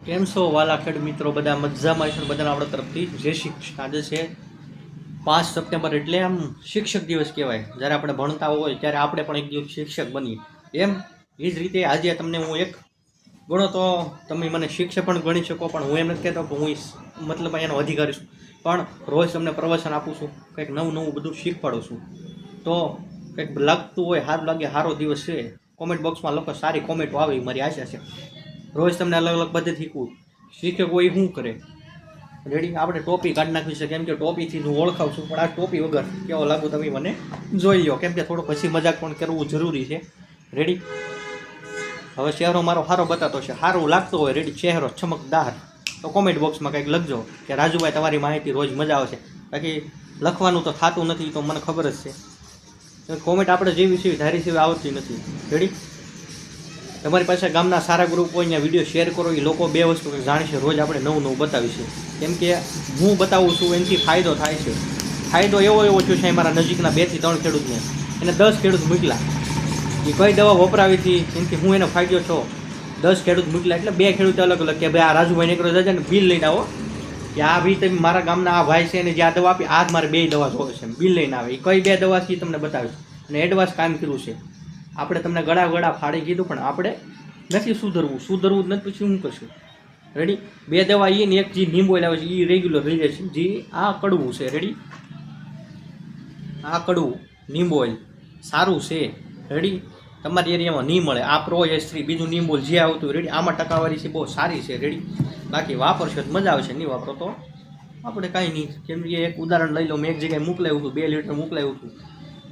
કેમ છો વાલા ખેડ મિત્રો? બધા મજામાં છે? બધાને આપણા તરફથી જય શ્રી કૃષ્ણ. આજે છે 5 સપ્ટેમ્બર, એટલે આમ શિક્ષક દિવસ કહેવાય. જ્યારે આપણે ભણતા હોય ત્યારે આપણે પણ એક દિવસ શિક્ષક બનીએ. એમ એ જ રીતે આજે તમને હું એક ગણો તો તમે મને શિક્ષક પણ ગણી શકો, પણ હું એમ નથી કહેતો કે હું મતલબ એનો અધિકારી છું. પણ રોજ તમને પ્રવચન આપું છું, કંઈક નવું નવું બધું શીખવાડું છું. તો કંઈક લાગતું હોય, સારું લાગે, સારો દિવસ છે, કોમેન્ટ બોક્સમાં લખો, સારી કોમેન્ટો આવે મારી આશા છે. રોજ તમને અલગ અલગ પદ્ધતિ શીખવું. શીખે કોઈ શું કરે? રેડી? આપણે ટોપી કાઢી નાખવી છે, કેમ કે ટોપીથી હું ઓળખાવ છું, પણ આ ટોપી વગર કેવો લાગુ તમે મને જોઈ લો, કેમ કે થોડુંક હસી મજાક પણ કરવું જરૂરી છે. રેડી? હવે ચહેરો મારો સારો બતાતો છે, સારું લાગતો હોય, રેડી, ચહેરો ચમકદાર, તો કોમેન્ટ બોક્સમાં કંઈક લખજો કે રાજુભાઈ તમારી માહિતી રોજ મજા આવશે. બાકી લખવાનું તો થતું નથી, તો મને ખબર જ છે. કોમેન્ટ આપણે જેવી છે ધારી સેવી આવતી નથી. રેડી? તમારી પાસે ગામના સારા ગ્રુપ હોય, અહીંયા વિડીયો શેર કરો. એ લોકો બે વસ્તુ જાણશે, રોજ આપણે નવું નવું બતાવીશું. કેમ કે હું બતાવું છું એનાથી ફાયદો થાય છે. ફાયદો એવો થયો છે મારા નજીકના 2 થી 3 ખેડૂતને, એને 10 ખેડૂત મોકલા. એ કઈ દવા વપરાવી હતી એનાથી હું એને ફાયદો છો. 10 ખેડૂત મોકલા એટલે 2 ખેડૂત અલગ અલગ કે ભાઈ આ રાજુભાઈ નીકળો જશે ને બિલ લઈને આવો, કે આ ભાઈ તમે મારા ગામના આ ભાઈ છે ને જે આ દવા આપી, આ જ મારે 2 દવા જોવે છે, બિલ લઈને આવે. એ કઈ 2 દવાથી તમને બતાવીશ અને એડવાન્સ કામ કર્યું છે. આપણે તમને ગળા ફાડી કીધું, પણ આપણે નથી સુધરવું જ નથી. પછી શું કરશું? રેડી? 2 દવા એ ને એક જે નીંબોઈલ આવે છે એ રેગ્યુલર લઈ જાય છે. જે આ કડવું છે, રેડી, આ કડવું નીંબોઈલ સારું છે. રેડી? તમારી એરિયામાં નહીં મળે. આ પ્રો S3 બીજું નીંબોઈલ જે આવતું, રેડી, આમાં ટકાવારી છે બહુ સારી છે. રેડી? બાકી વાપરશો તો મજા આવશે, નહીં વાપરો તો આપણે કાંઈ નહીં. કેમ કે એક ઉદાહરણ લઈ લો, મેં એક જગ્યાએ મોકલાવ્યું હતું, 2 લીટર મોકલાવ્યું હતું.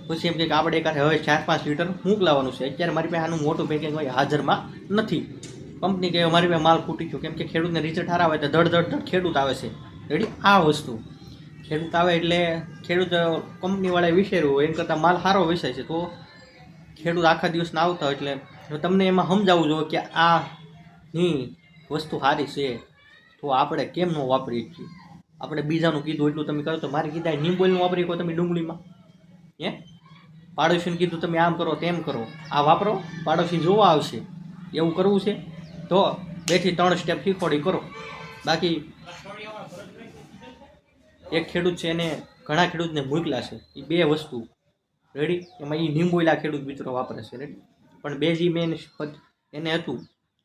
પછી એમ કે આપણે એકાદ હવે 4-5 લીટર મોકલાવાનું છે. અત્યારે મારી પાસે આનું મોટું પેકિંગ હોય, હાજરમાં નથી. કંપની કહે મારી પાસે માલ ખૂટી ગયો, કેમ કે ખેડૂતને રિઝલ્ટ સારા આવે તો ધડ ખેડૂત આવે છે. રેડી? આ વસ્તુ ખેડૂત આવે એટલે ખેડૂત કંપનીવાળાએ વિચાર્યું હોય એમ કરતાં માલ સારો વેચાય છે, તો ખેડૂત આખા દિવસના આવતા હોય. એટલે તમને એમાં સમજાવવું જોઈએ કે આ ની વસ્તુ સારી છે, તો આપણે કેમ ન વાપરીએ છીએ. આપણે બીજાનું કીધું એટલું તમે કરો તો મારે કીધા નીંબોઈલનું વાપરી કહો તમે ડુંગળીમાં, હે? પાડોશીને કીધું તમે આમ કરો તેમ કરો, આ વાપરો, પાડોશી જોવા આવશે. એવું કરવું છે તો 2 થી 3 સ્ટેપ શીખવાડી કરો. બાકી એક ખેડૂત છે એને ઘણા ખેડૂતને મોકલા છે, એ 2 વસ્તુ, રેડી, એમાં એ નીંબોઈલા ખેડૂત મિત્રો વાપરે છે. રેડી? પણ 2 જી મેન એને હતું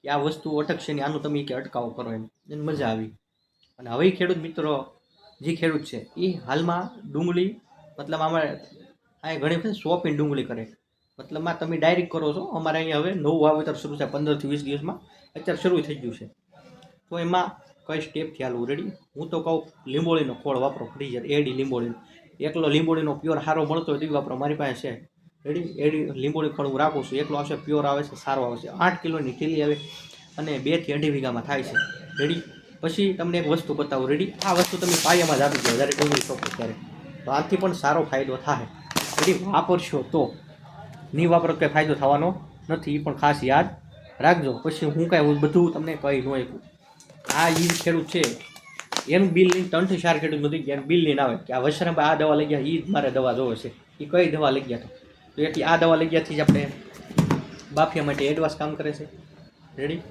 કે આ વસ્તુ અટકશે ને, આનું તમે કે અટકાવો કરો, એને મજા આવી. અને હવે ખેડૂત મિત્રો જે ખેડૂત છે એ હાલમાં ડુંગળી, મતલબ આમાં અહીંયા ઘણી વખત સોંપીને ડુંગળી કરે, મતલબમાં તમે ડાયરેક્ટ કરો છો. અમારે અહીંયા હવે નવું વાવેતર શરૂ થાય 15 થી 20 દિવસમાં, અત્યારે શરૂ થઈ ગયું છે. તો એમાં કઈ સ્ટેપથી હાલવું? રેડી? હું તો કહું લીંબોળીનો ખોળ વાપરો, ફ્રીઝર એડી લીંબોળીનો. એકલો લીંબોળીનો પ્યોર સારો મળતો હોય તો વાપરો, મારી પાસે છે. રેડી? એડી લીંબોળી ખોળ હું રાખું છું. એકલો આવશે, પ્યોર આવે છે, સારો આવે છે. 8 કિલોની થેલી આવે અને 2 થી 2.5 વીઘામાં થાય છે. રેડી? પછી તમને એક વસ્તુ બતાવું. રેડી? આ વસ્તુ તમે પાયામાં જ આપી દો જ્યારે ડુંગળી શોપો ત્યારે, તો આથી પણ સારો ફાયદો થાય. રેડી? વાપરશો તો, નહીં વાપરો કંઈ ફાયદો થવાનો નથી, એ પણ ખાસ યાદ રાખજો. પછી હું કાંઈ બધું તમને કહી ન શકું. આ એ ખેડૂત છે એનું બિલ લઈને 3 થી 4 ખેડૂત નથી ગયા, બિલ લઈને આવે કે આ વસરાભાઈ આ દવા લઈ ગયા, એ જ મારે દવા જોવે છે. એ કઈ દવા લઈ ગયા તો એટલી આ દવા લઈ ગયાથી જ આપણે બાફિયા માટે એડવાન્સ કામ કરે છે. રેડી?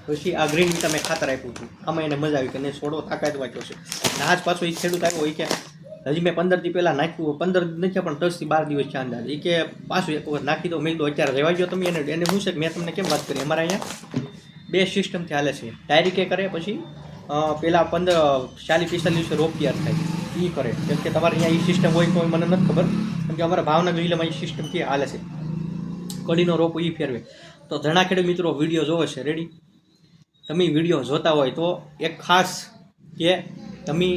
પછી આ ગ્રીન વિટામિન ખાતર આપ્યું હતું, આમાં એને મજા આવી કે નહીં છોડો તાકાત વાંચ્યો છે. અને આજ પાછો એ ખેડૂત આવ્યો, એ કે હજી મેં 15 દી પહેલાં નાખ્યું, 15 નથી પણ 10 થી 12 દિવસ છે અંદાજ. એ કે પાછું એક વખત નાખી દો. મેં કીધું અત્યારે રહેવા ગયો તમે એને શું છે કે મેં તમને કેમ વાત કરી, અમારા અહીંયા 2 સિસ્ટમથી હાલે છે. ડાયરેક્ટ એ કરે, પછી પહેલાં 40-45 દિવસે રોપ તૈયાર થાય એ કરે. કેમ કે તમારે અહીંયા એ સિસ્ટમ હોય તો મને નથી ખબર, કેમ કે અમારા ભાવનગર જિલ્લામાં એ સિસ્ટમથી હાલે છે. કડીનો રોપ એ ફેરવે. તો ઘણા ખેડૂત મિત્રો વિડીયો જોવે છે. રેડી? તમે વિડીયો જોતા હોય તો એક ખાસ કે તમે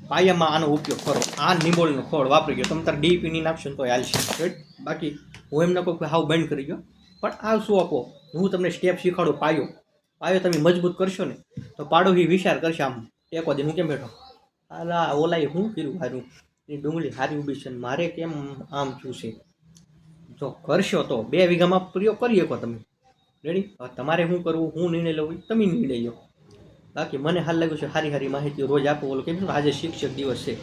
પાયામાં આનો ઉપયોગ કરો. આ નીંબોળીનો ખોળ વાપરી ગયો, તમે તાર DAP નહીં નાખશો તો હાલશે. રાઈટ? બાકી હું એમ ન કહું કે હાવ બંધ કરી ગયો, પણ આ શું આપો, હું તમને સ્ટેપ શીખવાડું. પાયો તમે મજબૂત કરશો ને તો પાડોશી વિચાર કરશે, આમ ટેકો દે. હું કેમ બેઠો, આલા ઓલાએ શું કર્યું સારું, એ ડુંગળી સારી ઊભી છે, મારે કેમ આમ થયું છે. જો કરશો તો 2 વીઘામાં પ્રયોગ કરી શકો તમે. રેડી? હવે તમારે શું કરવું, હું નિર્ણય લઉં, તમે નિર્ણય લો. બાકી મને હાલ લાગ્યું છે સારી માહિતી રોજ આપું. ઓલું કેમ આજે શિક્ષક દિવસ છે,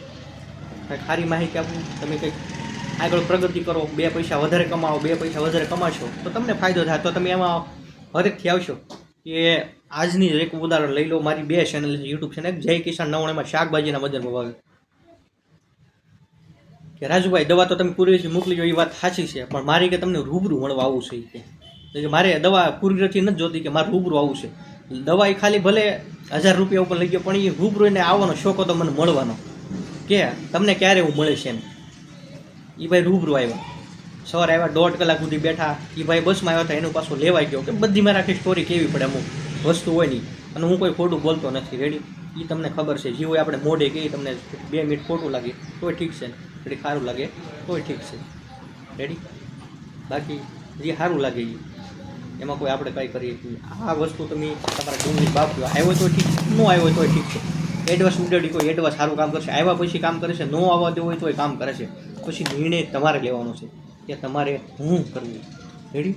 કંઈક સારી માહિતી આપું. તમે કંઈક આગળ પ્રગતિ કરો, 2 પૈસા વધારે કમાવો, 2 પૈસા વધારે કમાશો તો તમને ફાયદો થાય. તો તમે એમાં હરેકથી આવશો કે આજની એક ઉદાહરણ લઈ લો, મારી 2 ચેનલ છે યુટ્યુબ ચેનલ, જય કિસાન 99 શાકભાજીના બજારમાં ભાવે કે રાજુભાઈ દવા તો તમે પૂરી મોકલી એ વાત સાચી છે, પણ મારી કે તમને રૂબરૂ મળવા આવું છે કે મારે દવા પૂરી નથી જોતી, કે મારે રૂબરૂ આવું છે. દવા એ ખાલી ભલે 1000 રૂપિયા ઉપર લઈ ગયો, પણ એ રૂબરૂ એને આવવાનો શોખ હતો મને મળવાનો, કે તમને ક્યારે હું મળે છે એમ. એ ભાઈ રૂબરૂ આવ્યા, સવારે આવ્યા, 1.5 કલાક સુધી બેઠા. એ ભાઈ બસમાં આવ્યા હતા, એનું પાછો લેવાઈ ગયો, કે બધી મારે આખી સ્ટોરી કેવી પડે અમુક વસ્તુ હોય નહીં. અને હું કોઈ ખોટું બોલતો નથી, રેડી, એ તમને ખબર છે. જે હોય આપણે મોઢે કહીએ, તમને 2 મિનિટ ખોટું લાગે તોય ઠીક છે, રેડી, સારું લાગે તોય ઠીક છે, રેડી. બાકી જે સારું લાગે એમાં કોઈ આપણે કાંઈ કરીએ છીએ. આ વસ્તુ તમે તમારા ડુંગળી બાપુ આવ્યો તો ઠીક છે, ન આવ્યો તોય ઠીક છે. એડવાન્સ ઉડાડી કોઈ એડવાન્સ સારું કામ કરશે, આવ્યા પછી કામ કરે છે, ન આવવા દેવું હોય તોય કામ કરે છે. પછી નિર્ણય તમારે લેવાનો છે કે તમારે શું કરવું, રેડી.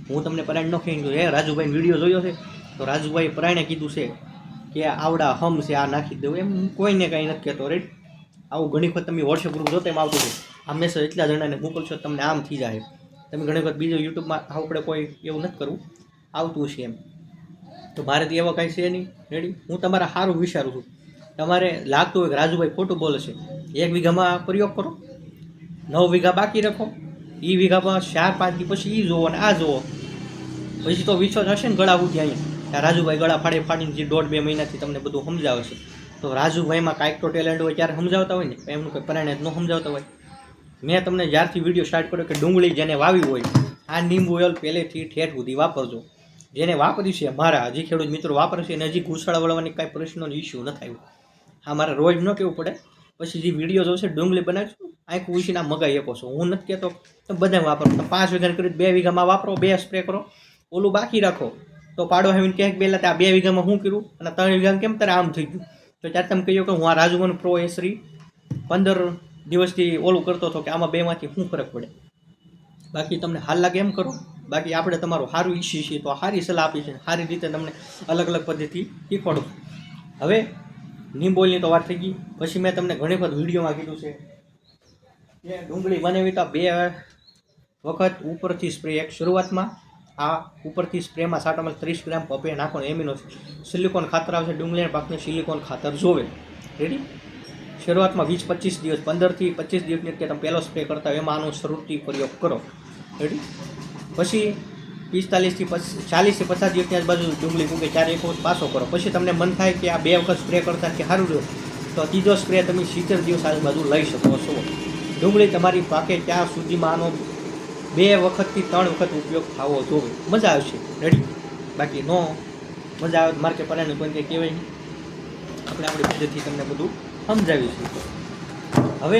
હું તમને પરાયણ ન ખાઈ ગયો, રાજુભાઈ વિડીયો જોયો છે તો રાજુભાઈ પરાયણે કીધું છે કે આવડા હમ છે આ નાખી દેવું, એમ કોઈને કાંઈ નથી કહેતો, રેડી. આવું ઘણી વખત તમે વોટ્સએપ ગ્રુપ જોતા એમ આવતું છે, આ મેસેજ એટલા જણાને મોકલશો તમને આમ થઈ જાય. તમે ઘણી વખત બીજો યુટ્યુબમાં આપણે કોઈ એવું નથી કરવું, આવતું છે એમ. તો મારે તો એવા કાંઈ છે નહીં, રેડી. હું તમારા સારું વિચારું છું. તમારે લાગતું હોય કે રાજુભાઈ ખોટું બોલે છે, 1 વીઘામાં પ્રયોગ કરો, 9 વીઘા બાકી રાખો, એ વીઘામાં 4-5 દી પછી એ જોવો અને આ જોવો, પછી તો વિશ્વાસ હશે ને ગળા ઉઠી અહીંયા. રાજુભાઈ ગળા ફાડીને જે 1.5-2 મહિનાથી તમને બધું સમજાવે છે, તો રાજુભાઈમાં કાંઈક તો ટેલેન્ટ હોય ત્યારે સમજાવતા હોય ને, એમનું કંઈ પરાયણે ન સમજાવતા હોય. મેં તમને જ્યારથી વિડીયો સ્ટાર્ટ કર્યો કે ડુંગળી જેને વાવી હોય, આ નીમ ઓઇલ પહેલેથી ઠેઠ સુધી વાપરજો. જેને વાપર્યું છે મારા હજી ખેડૂત મિત્રો વાપરે છે, અને હજી ઘૂસળા વળવાની કાંઈ પ્રશ્નનો ઇસ્યુ ન થાય. હા, મારે રોજ ન કહેવું પડે. પછી જે વિડીયો જોશે ડુંગળી બનાવીશું, આંખ ઉછીને મગાઈ આપો છો. હું નથી કહેતો તો બધા વાપરો, 5 વીઘા કરી 2 વીઘામાં વાપરો, 2 સ્પ્રે કરો, ઓલું બાકી રાખો. તો પાડો આવીને ક્યાંક પહેલાં આ 2 વીઘામાં શું કર્યું અને 3 વીઘામાં કેમ તારે આમ થઈ ગયું, તો ત્યારે તમે કહ્યું કે હું આ રાજુભાઈનું પ્રો એસરી 15 દિવસથી ઓલું કરતો હતો, કે આમાં બેમાંથી શું ફરક પડે. બાકી તમને હાલ લાગે એમ કરો. બાકી આપણે તમારું સારું ઈચ્છીએ છીએ તો સારી સલાહ આપી છે, સારી રીતે તમને અલગ અલગ પદ્ધતિ શીખવાડું. હવે નીમ ઓઇલની તો વાત થઈ ગઈ. પછી મેં તમને ઘણી વખત વિડીયોમાં કીધું છે કે ડુંગળી બનાવી તો 2 વખત ઉપરથી સ્પ્રે. એક શરૂઆતમાં આ ઉપરથી સ્પ્રેમાં સાટામાં 30 ગ્રામ પપૈયા નાખવાનું, એમિનો સિલિકોન ખાતર આવશે, ડુંગળીના પાકને સિલિકોન ખાતર જોવે, રેડી. શરૂઆતમાં 20-25 દિવસ, 15થી 25 દિવસની અંદર તમે પહેલો સ્પ્રે કરતા હોય એમાં આનો શરૂથી પ્રયોગ કરો, રેડી. પછી 45થી 40થી 50 દિવસની આજુબાજુ ડુંગળી ઉગે ત્યારે એક વખત પાછો કરો. પછી તમને મન થાય કે આ 2 વખત સ્પ્રે કરતા કે સારું રહ્યું, તો ત્રીજો સ્પ્રે તમે 70 દિવસ આજુબાજુ લઈ શકો છો. ડુંગળી તમારી પાકે ત્યાં સુધીમાં આનો 2 વખતથી 3 વખત ઉપયોગ થવો જોઈએ, મજા આવશે, રેડી. બાકી નો મજા આવે માર્કે પરાયણ કોઈ કંઈ કહેવાય નહીં. આપણે આપણી પદ્ધતિથી તમને બધું સમજાવીશું. હવે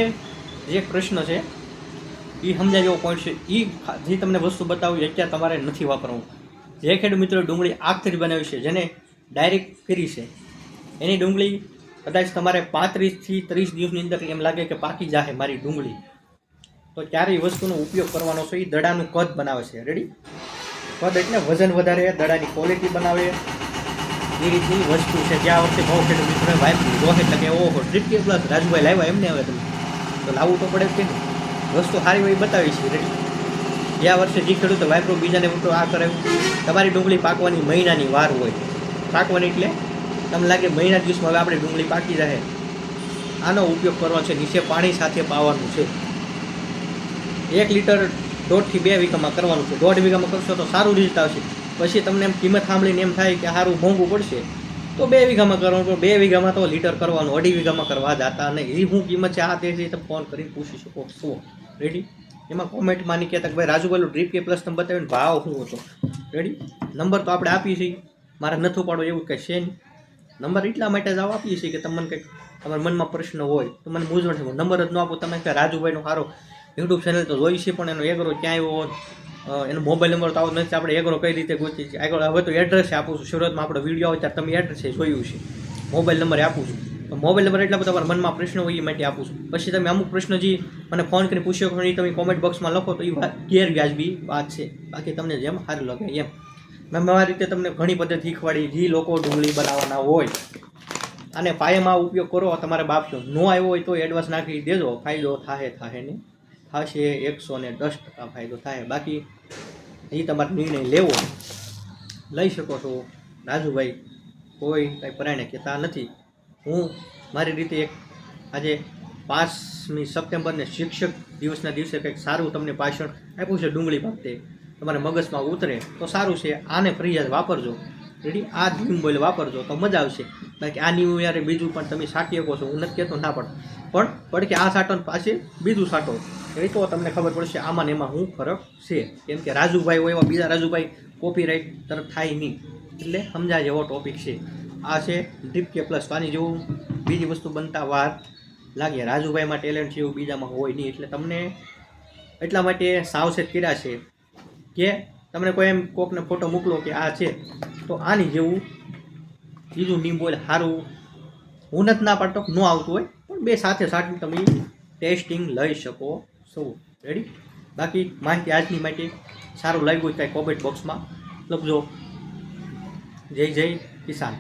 જે પ્રશ્ન છે એ સમજાય એવો પોઈન્ટ છે, એ જે તમને વસ્તુ બતાવી અત્યારે તમારે નથી વાપરવું. જે ખેડૂત મિત્રો ડુંગળી આખથી બનાવી છે, જેને ડાયરેક્ટ કરી છે, એની ડુંગળી કદાચ તમારે 35થી 30 દિવસની અંદર એમ લાગે કે પાકી જાહે મારી ડુંગળી, તો ત્યારે એ વસ્તુનો ઉપયોગ કરવાનો છે. એ દડાનું કદ બનાવે છે, રેડી. કદ એટલે વજન વધારે, દડાની ક્વોલિટી બનાવે, એ રીતની વસ્તુ છે. જ્યાં વખતે બહુ ખેડૂત મિત્રોને વાપરી રોહ એટલે કે ઓહો ટ્રીપકી પ્લસ રાજુભાઈ લાવ્યા એમને હવે તમે તો લાવવું તો પડે કે વસ્તુ સારી હોય બતાવી છે, રેડી. ગયા વર્ષે જે ખેડૂતો વાપરો બીજાને મોટો આ કરાવ્યું. તમારી ડુંગળી પાકવાની મહિનાની વાર હોય, પાકવાની એટલે તમને લાગે મહિના દિવસમાં હવે આપણે ડુંગળી પાકી રહે, આનો ઉપયોગ કરવાનો છે. નીચે પાણી સાથે પાવાનું છે. 1 લીટર 1.5થી 2 વીઘામાં કરવાનું છે. 1.5 વીઘામાં કરશો તો સારું રિઝલ્ટ આવશે. પછી તમને એમ કિંમત સાંભળીને એમ થાય કે સારું મોંઘું પડશે તો 2 વીઘામાં કરવાનું. તો 2 વીઘામાં તો લીટર કરવાનું, 2.5 વીઘામાં કરવા જતા નહીં. એ શું કિંમત છે આ તે છે તમે ફોન કરીને પૂછી શકો છો, રેડી. એમાં કોમેન્ટમાં નહીં કહેતા કે ભાઈ રાજુભાઈ ડ્રીપ કે પ્લસ તમે બતાવીને ભાવ શું હતો, રેડી. નંબર તો આપણે આપીએ છીએ, મારે નથી ઉપાડો એવું કંઈ છે નહીં. નંબર એટલા માટે જ આપીએ છીએ કે તમને કંઈક તમારા મનમાં પ્રશ્ન હોય તો મને મૂંઝવણ છે. નંબર જ ન આપો તમે કે રાજુભાઈનો સારો યુટ્યુબ ચેનલ તો જોઈ છે, પણ એનો એગ્રો ક્યાં આવ્યો, એનો મોબાઈલ નંબર તો આવતો નથી. આપણે એગ્રો કઈ રીતે ગોતી છે આગળ. હવે તો એડ્રેસ આપું છું, શરૂઆતમાં આપણો વિડીયો આવે ત્યારે તમે એડ્રેસ જોયું છે, મોબાઈલ નંબર આપું છું. તો મોબાઈલ નંબર એટલા બધા તમારા મનમાં પ્રશ્ન હોય એ માટે આપું છું. પછી તમે અમુક પ્રશ્ન જે મને ફોન કરીને પૂછ્યો કે એ તમે કોમેન્ટ બોક્સમાં લખો તો એ વાત ગેરવ્યાજબી વાત છે. બાકી તમને જેમ સારું લાગે એમ. મેં મારી રીતે તમને ઘણી પદ્ધતિ શીખવાડી. જે લોકો ડુંગળી બનાવવાના હોય અને પાયામાં ઉપયોગ કરો, તમારે બાપશો ન આવ્યો હોય તો એડવાન્સ નાખી દેજો, ફાયદો થાય ને થશે, 110% ફાયદો થાય. બાકી એ તમારે નિર્ણય લેવો, લઈ શકો છો. રાજુભાઈ કોઈ કાંઈ પરાયણે કહેતા નથી. હું મારી રીતે એક આજે 5મી સપ્ટેમ્બરને શિક્ષક દિવસના દિવસે કંઈક સારું તમને ભાષણ આપ્યું છે ડુંગળી બાબતે, તમારે મગજમાં ઉતરે તો સારું છે. આને ફરજિયાત વાપરજો. રેડી? આ નિયમ બોલ વાપરજો તો મજા આવશે. બાકી આ નિયમ યારે બીજું પણ તમે સાટી શકો છો, હું નથી કહેતો ના પણ પડકે આ સાટો ને પાછી બીજું સાટો, એ તો તમને ખબર પડશે આમાં ને એમાં શું ફરક છે. કેમ કે રાજુભાઈ હોય એવા બીજા રાજુભાઈ કોપીરાઇટ તરફ થાય નહીં, એટલે સમજાય એવો ટોપિક છે. આ છે ડ્રીપ કે પ્લસ. આની જેવું બીજી વસ્તુ બનતા વાર લાગે. રાજુભાઈમાં ટેલેન્ટ છે એવું બીજામાં હોય નહીં, એટલે તમને એટલા માટે સાવચેત કર્યા છે કે તમને કોઈ એમ કોકને ફોટો મોકલો કે આ છે, તો આની જેવું બીજું નિયમ બોલ સારું હું નથી ના પાડતો ન આવતું હોય, પણ બે સાથે સાથે તમે ટેસ્ટિંગ લઈ શકો છો. રેડી? બાકી માહિતી આજની માટે સારું લાગ્યું હોય કાંઈ કોમેન્ટ બોક્સમાં લખજો. જય જય કિસાન.